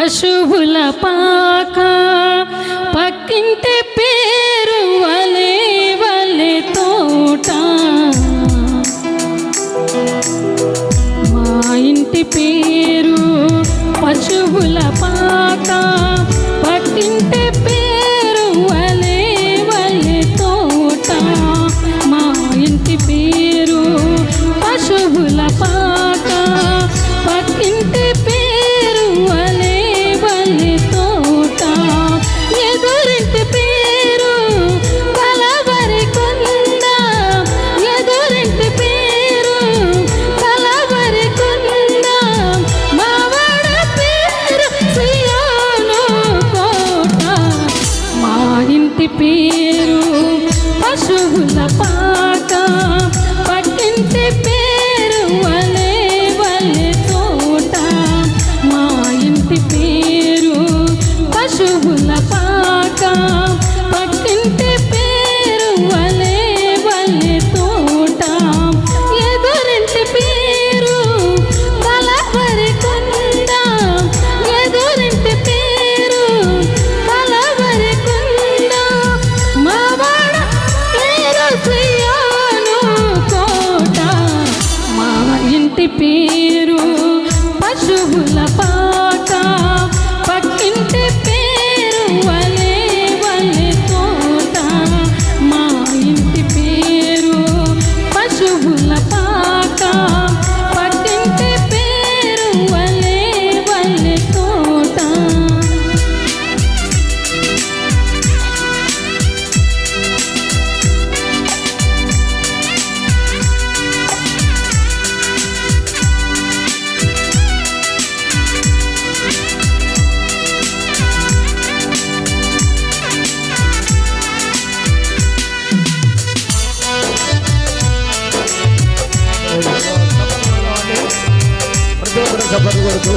పశువుల పాక పక్కింటి పేరు వలే వలే తోట మా ఇంటి పేరు పశువుల పాక పక్కింటి పేరు వలే వలే తోట మా ఇంటి పేరు పశువుల పాక పక్కింటి పేరు వలే వలే తోట ఎదురింటి పేరు కలవరి కొండ ఎదురింటి పేరు కలవరి కొండ మావాడ పేరు సియోను కోట మా ఇంటి పేరు పశువుల పాక పక్కింటి పేరు వలే వలే తోట మా ఇంటి పేరు పశువుల పాక పక్కింటి పేరు వలే వలే తోట ఎదురింటి పేరు కలవరి కొండ ఎదురింటి పేరు కలవరి కొండ మావాడ పేరు సియోను కోట మా ఇంటి పేరు పశువుల పాక పక్కింటి పేరు వలే వలే తోట మా ఇంటి పేరు పశువుల పాక పక్కింటి పేరు వలే వలే తోట ప్రతి ఒక్కరు సభలు కొడుతూ